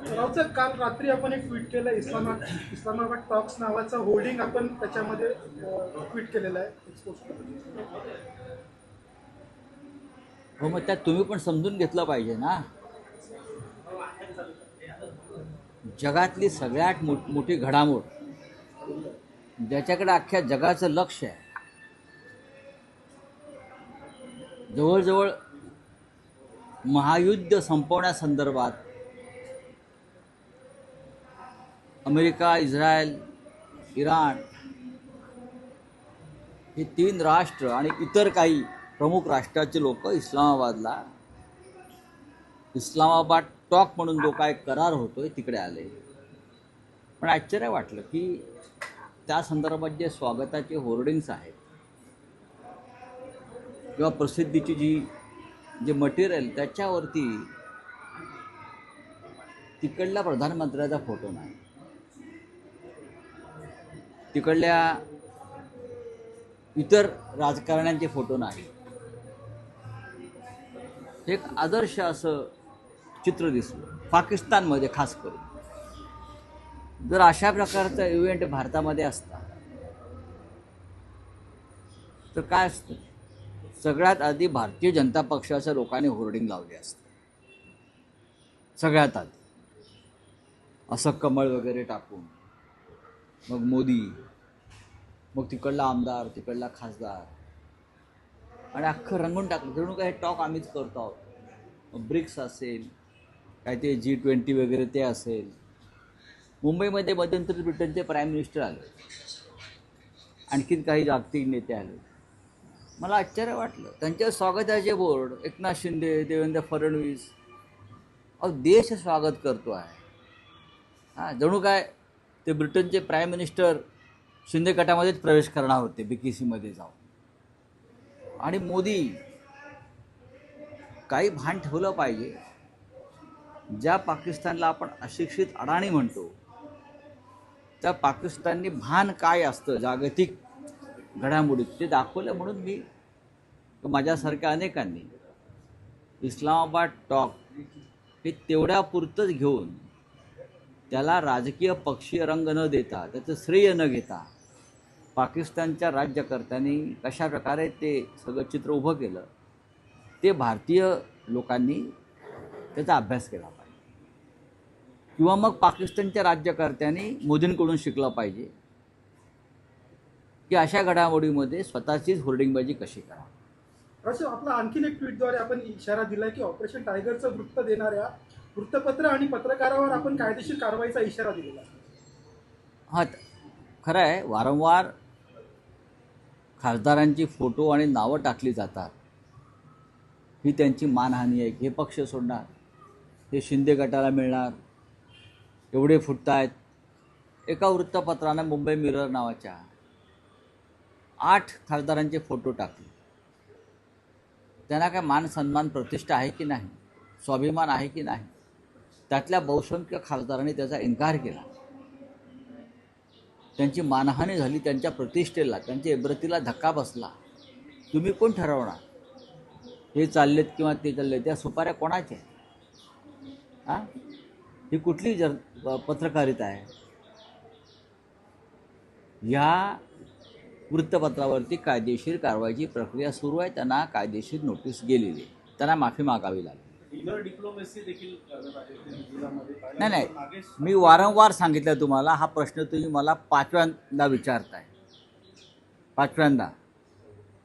रावचं काल रात्री आपण एक ट्विट केलं, इस्लामाबाद टॉक्स नावाचं होल्डिंग आपण त्याच्यामध्ये ट्विट केलेलं आहे एक्सपोज. हो, मग त्यात तुम्ही पण समजून घेतलं पाहिजे ना. जगातली सगळ्यात मोठी घडामोड, ज्याच्याकडे अख्ख्या जगाचं लक्ष आहे, जवळजवळ महायुद्ध संपवण्यासंदर्भात अमेरिका, इस्रायल, इराण हे 3 राष्ट्र आणि इतर काही प्रमुख राष्ट्राचे लोक इस्लामाबाद टॉक म्हणून जो काय करार होतोय तिकडे आले. पण आश्चर्य वाटलं की त्या संदर्भात जे स्वागताचे होर्डिंग्स आहेत किंवा प्रसिद्धीची जे मटेरियल, त्याच्यावरती तिकडल्या प्रधानमंत्र्याचा फोटो नाही, तिकडल्या इतर राजकारण्यांचे फोटो नाही. एक आदर्श असं चित्र दिसलं पाकिस्तानमध्ये. खास करून जर अशा प्रकारचा इव्हेंट भारतामध्ये असता तर काय असतं, सगळ्यात आधी भारतीय जनता पक्षाच्या लोकांनी होर्डिंग लावले असते. सगळ्यात आधी असं कमळ वगैरे टाकून, मग मोदी, मग तिकडला आमदार, तिकडला खासदार, आणि अख्खं रंगून टाकलं जणू काय टॉक आम्हीच करतो आहोत. ब्रिक्स असेल, काय ते G20 वगैरे ते असेल. मुंबईमध्ये मध्यंतरी ब्रिटनचे प्राईम मिनिस्टर आले, आणखीन काही जागतिक नेते आले. मला आश्चर्य वाटलं. त्यांच्या स्वागताचे बोर्ड एकनाथ शिंदे, देवेंद्र फडणवीस, देश स्वागत करतो आहे. जणू काय ते ब्रिटनचे प्राईम मिनिस्टर शिंदे गटामध्येच प्रवेश करणार होते BKCमध्ये जाऊन. आणि मोदी, काही भान ठेवलं पाहिजे. ज्या पाकिस्तानला आपण अशिक्षित अडाणी म्हणतो, त्या पाकिस्ताननी भान काय असतं जागतिक घडामोडीत ते दाखवलं. म्हणून मी माझ्यासारख्या अनेकांनी इस्लामाबाद टॉक हे तेवढ्यापुरतंच घेऊन, त्याला राजकीय पक्षीय रंग न देता, त्याचं श्रेय न घेता, पाकिस्तानच्या राज्यकर्त्यांनी कशा प्रकारे ते सगळं चित्र उभं केलं, ते भारतीय लोकांनी त्याचा अभ्यास केला पाहिजे. किंवा मग पाकिस्तानच्या राज्यकर्त्यांनी मोदींकडून शिकलं पाहिजे की अशा घडामोडीमध्ये स्वतःचीच होर्डिंगबाजी कशी करा. असं आपला आणखीन एक ट्विटद्वारे आपण इशारा दिला की ऑपरेशन टायगरचं वृत्त देणाऱ्या वृत्तपत्र आणि पत्रकारावर आपण कायदेशीर कारवाईचा इशारा दिलेला. हां, खरं आहे. वारंवार खासदारांची फोटो आणि नावं टाकली जातात, ही त्यांची मानहानी आहे. हे पक्ष सोडणार, हे शिंदे गटाला मिळणार, एवढे फुटत आहेत. एका वृत्तपत्रानं मुंबई मिरर नावाच्या 8 खासदारांचे फोटो टाकले. त्यांना काय मान सन्मान प्रतिष्ठा आहे की नाही, स्वाभिमान आहे की नाही, त्यातल्या बहुसंख्य खासदारांनी त्याचा इन्कार केला. त्यांची मानहानी झाली, त्यांच्या प्रतिष्ठेला, त्यांच्या इब्रतीला धक्का बसला. तुम्ही कोण ठरवणार हे चाललेत किंवा ते चालले? त्या सुपाऱ्या कोणाच्या आहेत? ही कुठली पत्रकारिता आहे? या वृत्तपत्रावरती कायदेशीर कारवाईची प्रक्रिया सुरू आहे. त्यांना कायदेशीर नोटीस गेलेली आहे, त्यांना माफी मागावी लागेल. नाही, मी वारंवार सांगितलं तुम्हाला. हा प्रश्न तुम्ही मला 5व्यांदा विचारताय. 5व्यांदा.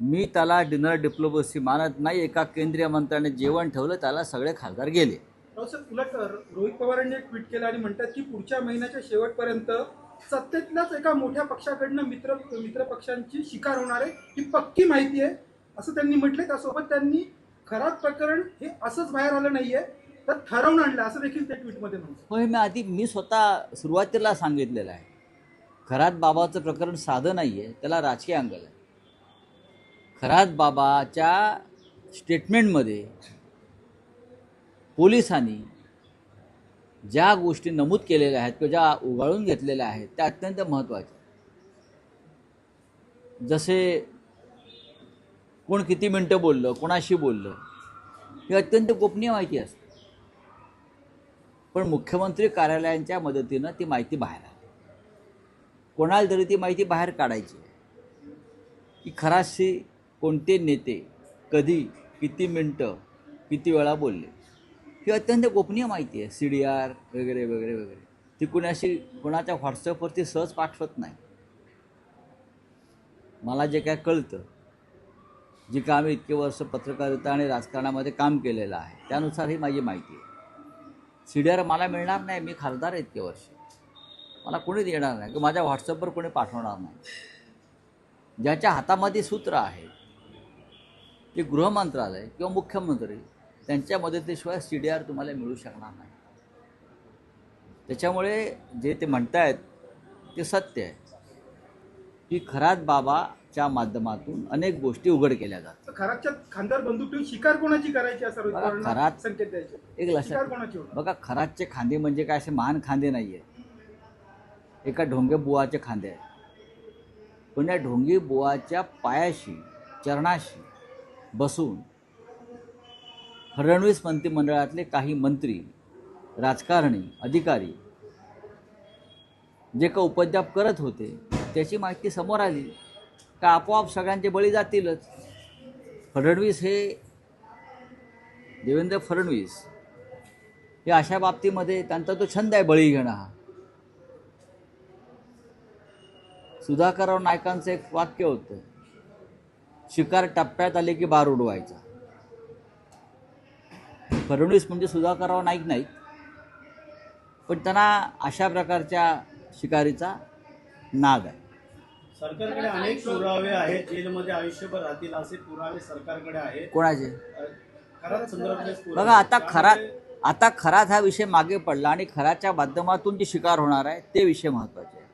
मी त्याला डिनर डिप्लोमसी मानत नाही. एका केंद्रीय मंत्र्याने जेवण ठेवलं, त्याला सगळे खासदार गेले. उलट रोहित पवारांनी एक ट्विट केलं आणि म्हणतात की पुढच्या महिन्याच्या शेवटपर्यंत सत्तेतल्याच एका मोठ्या पक्षाकडनं मित्र पक्षांची शिकार होणार आहे, ही पक्की माहिती आहे असं त्यांनी म्हटलंय. त्यासोबत त्यांनी खराब प्रकरण हे असंच बाहेर आलं नाहीये, तर ठरवून आणलं असं देखील त्या ट्विटमध्ये म्हणतात. होय, मी स्वतः सुरुवातीला सांगितलेलं आहे. खरात बाबाचं प्रकरण साधं नाही आहे, त्याला राजकीय अँगल आहे. खरात बाबाच्या स्टेटमेंटमध्ये पोलिसांनी ज्या गोष्टी नमूद केलेल्या आहेत किंवा ज्या उगाळून घेतलेल्या आहेत त्या अत्यंत महत्त्वाच्या. जसे कोण किती मिनटं बोललं, कोणाशी बोललं, ही अत्यंत गोपनीय माहिती असते. पण मुख्यमंत्री कार्यालयांच्या मदतीनं ती माहिती बाहेर आली. कोणाला तरी ती माहिती बाहेर काढायची की खराशी कोणते नेते कधी किती मिनटं किती वेळा बोलले. ही अत्यंत गोपनीय माहिती आहे. CDR वगैरे वगैरे वगैरे ती कोणाच्या व्हॉट्सअपवरती सहज पाठवत नाही. मला जे काय कळतं, जे काय आम्ही इतके वर्ष पत्रकारिता आणि राजकारणामध्ये काम केलेलं आहे त्यानुसार ही माझी माहिती आहे. CDR मला मिळणार नाही. मी खासदार आहे इतके वर्ष, मला कोणी देणार नाही किंवा माझ्या व्हॉट्सअपवर कोणी पाठवणार नाही. ज्याच्या हातामध्ये सूत्र आहे ते गृहमंत्रालय किंवा मुख्यमंत्री, त्यांच्या मदतीशिवाय CDR तुम्हाला मिळू शकणार नाही. त्याच्यामुळे जे ते म्हणतायत ते सत्य आहे की खरात बाबाच्या माध्यमातून अनेक गोष्टी उघड केल्या जातात. खरातच्या खांद्यावर बंदूक ठेवून शिकार कोणाची करायची असं रोहित पवारांना खरात संकेत द्यायचे. एक शिकार लक्षात कोणाची होणार? बघा, खरातचे खांदे म्हणजे काय असे महान खांदे नाही आहेत. एका ढोंगे बुवाचे खांदे आहेत. पण या ढोंगी बुवाच्या पायाशी चरणाशी बसून फडणवीस मंत्रिमंडळातले काही मंत्री, राजकारणी, अधिकारी जे का उपद्व्याप करत होते त्याची माहिती समोर आली का आपोआप सगळ्यांचे बळी जातीलच. फडणवीस हे देवेंद्र फडणवीस हे अशा बाबतीमध्ये त्यांचा तो छंद आहे बळी घेणं हा. सुधाकरराव नायकांचं एक वाक्य होतं, शिकार टप्प्यात आले की बार उडवायचा. फडणवीस म्हणजे सुधाकरराव नाईक नाहीत, पण त्यांना अशा प्रकारच्या शिकारीचा नाद आहे. सरकारकडे अनेक पुरावे आहेत, जेलमध्ये आयुष्यभर राहतील असे पुरावे सरकारकडे आहेत. कोणाचे? खरात संदर्भातले पुरावे. बघा, आता खरात हा विषय मागे पडला आणि खराच्या माध्यमातून जे शिकार होणार आहे ते विषय महत्त्वाचे आहे.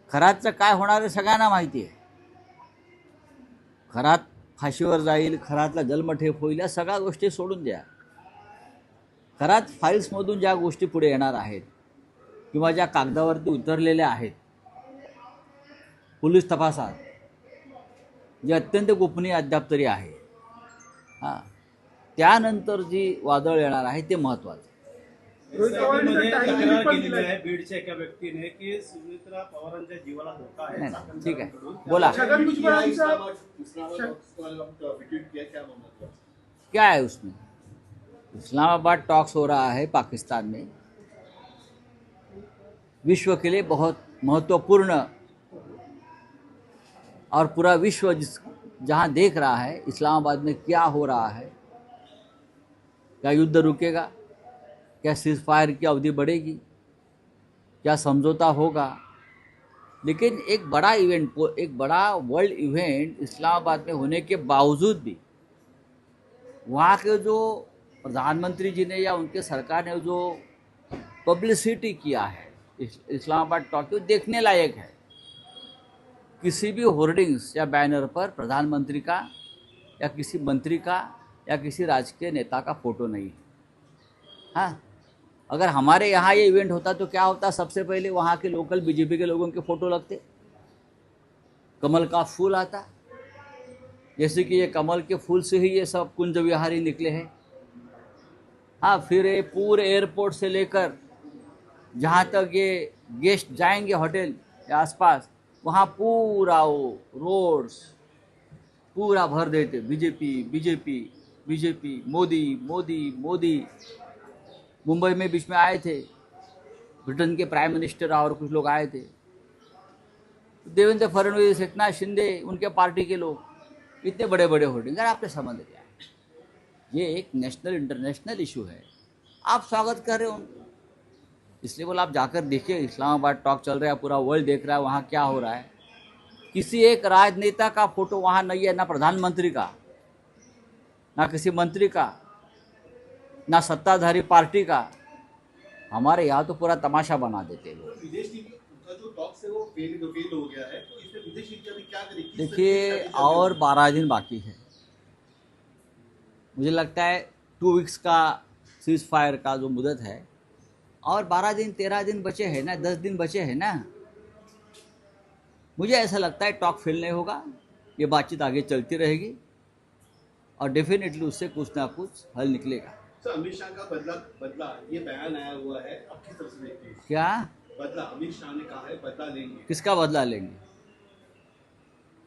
खरातचं काय होणार आहे सगळ्यांना माहिती आहे. खरात फाशीवर जाईल, खरातला जन्मठेप होईल, या सगळ्या गोष्टी सोडून द्या. खरात फाईल्समधून ज्या गोष्टी पुढे येणार आहेत किंवा ज्या कागदावरती उतरलेल्या आहेत पोलीस तपासात, जे अत्यंत गोपनीय अद्याप तरी आहे, त्यानंतर जी वादळ येणार आहे ते महत्त्वाचं. रोहित पवारांनी तर टाइम लिमिट पण केलेली दिलाय. आहे बीडच्या एका व्यक्तीने की सुमित्रा पवारांच्या जीवाला धोका आहे. नाही, ठीक आहे, बोला. छगन भुजबळांचा क्या है उसमें? इस्लामाबाद टॉक्स हो रहा है पाकिस्तान में, विश्व के लिए बहुत महत्वपूर्ण, और पूरा विश्व जहाँ देख रहा है इस्लामाबाद में क्या हो रहा है. क्या युद्ध रुकेगा? क्या सीज फायर की अवधि बढ़ेगी? क्या समझौता होगा? लेकिन एक बड़ा इवेंट, एक बड़ा वर्ल्ड इवेंट इस्लामाबाद में होने के बावजूद भी वहाँ के जो प्रधानमंत्री जी ने या उनके सरकार ने जो पब्लिसिटी किया है इस्लामाबाद टॉक, देखने लायक है. किसी भी होर्डिंग्स या बैनर पर प्रधानमंत्री का या किसी मंत्री का या किसी राजकीय नेता का फोटो नहीं है. हाँ, अगर हमारे यहाँ ये इवेंट होता तो क्या होता? सबसे पहले वहाँ के लोकल बीजेपी के लोगों के फ़ोटो लगते, कमल का फूल आता, जैसे कि ये कमल के फूल से ही ये सब कुंज विहारी निकले हैं. हाँ, फिर ये पूरे एयरपोर्ट से लेकर जहाँ तक ये गेस्ट जाएंगे होटल या आसपास, वहाँ पूरा वो रोड्स पूरा भर देते BJP BJP BJP, Modi Modi Modi. Mumbai में बीच में आए थे ब्रिटेन के प्राइम मिनिस्टर और कुछ लोग आए थे, देवेंद्र फडणवीस, एकनाथ शिंदे, उनके पार्टी के लोग, इतने बड़े बड़े होर्डिंग. अगर आपके संबंध क्या है? ये एक नेशनल इंटरनेशनल इशू है, आप स्वागत कर रहे हो उनको, इसलिए बोला आप जाकर देखिए. इस्लामाबाद टॉक चल रहा है, पूरा वर्ल्ड देख रहा है वहाँ क्या हो रहा है. किसी एक राजनेता का फोटो वहाँ नहीं है, ना प्रधानमंत्री का, ना किसी मंत्री का, ना सत्ताधारी पार्टी का. हमारे यहाँ तो पूरा तमाशा बना देते हैं लोग. विदेश नीति का जो टॉक्स है वो फेल हो गया है, तो इसमें विदेश नीति अभी क्या करेगी? देखिए, और 12 दिन बाकी है. मुझे लगता है 2 वीक्स का सीज फायर का जो मुदत है, और 12 दिन 13 दिन बचे हैं ना, 10 दिन बचे हैं ना। मुझे ऐसा लगता है टॉक फेल नहीं होगा, ये बातचीत आगे चलती रहेगी और डेफिनेटली उससे कुछ ना कुछ हल निकलेगा। सर, अमित शाह का बदला ये बयान आया हुआ है, अब किस तरह से देखते हैं? क्या बदला, अमित शाह ने कहा है बदला लेंगे। किसका बदला लेंगे?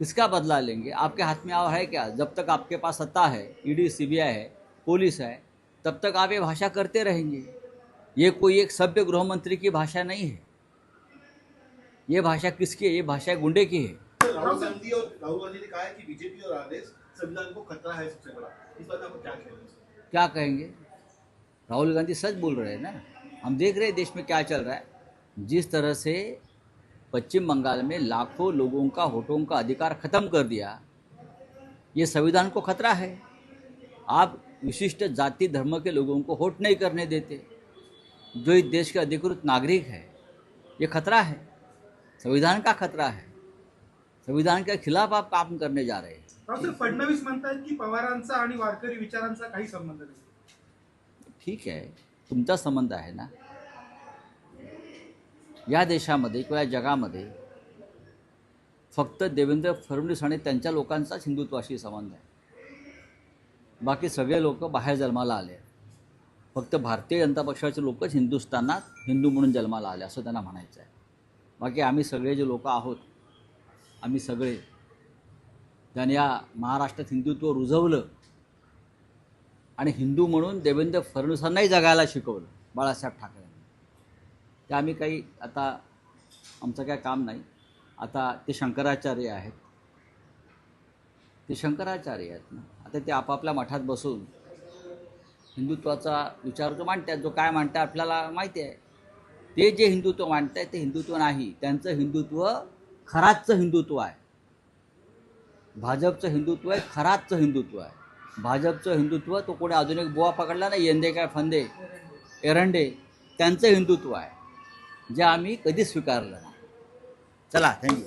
किसका बदला लेंगे? आपके हाथ में है क्या? जब तक आपके पास सत्ता है, ईडी सीबीआई है, पुलिस है, तब तक आप ये भाषा करते रहेंगे। ये कोई एक सभ्य गृह मंत्री की भाषा नहीं है। ये भाषा किसकी है? ये भाषा गुंडे की है। सर, राहुल गांधी ने कहा है कि बीजेपी और आरएस संविधान को खतरा है सबसे बड़ा। इस बात में आपको क्या कहना है सर? क्या कहेंगे? राहुल गांधी सच बोल रहे हैं ना। हम देख रहे हैं देश में क्या चल रहा है। जिस तरह से पश्चिम बंगाल में लाखों लोगों का वोटों का अधिकार खत्म कर दिया, ये संविधान को खतरा है। आप विशिष्ट जाति धर्म के लोगों को वोट नहीं करने देते, जो इस देश के अधिकृत नागरिक है। ये खतरा है, संविधान का खतरा है। संविधान के खिलाफ आप काम करने जा रहे हैं। सर, फडणवीस म्हणतात की पवारांचा आणि वारकरी विचारांचा काही संबंध नाही। ठीक आहे, तुमचा संबंध आहे ना। या देशामध्ये किंवा या जगामध्ये फक्त देवेंद्र फडणवीस आणि त्यांच्या लोकांचाच हिंदुत्वाशी संबंध आहे। बाकी सगळे लोक बाहेर जन्माला आले आहेत। फक्त भारतीय जनता पक्षाचे लोकच हिंदुस्थानात हिंदू म्हणून जन्माला आले असं त्यांना म्हणायचं आहे। बाकी आम्ही सगळे जे लोक आहोत, आम्ही सगळे ज्यांनी या महाराष्ट्रात हिंदुत्व रुजवलं आणि हिंदू म्हणून देवेंद्र फडणवीसांनाही जगायला शिकवलं बाळासाहेब ठाकरेंनी, ते आम्ही काही आता आमचं काय काम नाही। आता ते शंकराचार्य आहेत, ते शंकराचार्य आहेत ना। आता ते आपापल्या मठात बसून हिंदुत्वाचा विचार जो मांडतात, जो काय मांडतात आपल्याला माहिती आहे। ते जे हिंदुत्व मांडतात ते हिंदुत्व नाही, त्यांचं हिंदुत्व खराचं हिंदुत्व आहे। भाजपचं हिंदुत्व आहे खराचं हिंदुत्व आहे। भाजपचं हिंदुत्व तो कोणी अजून एक बुवा पकडला नाही, यंदे काय फंदे एरंडे, त्यांचं हिंदुत्व आहे, जे आम्ही कधीच स्वीकारलं नाही। चला, थँक्यू।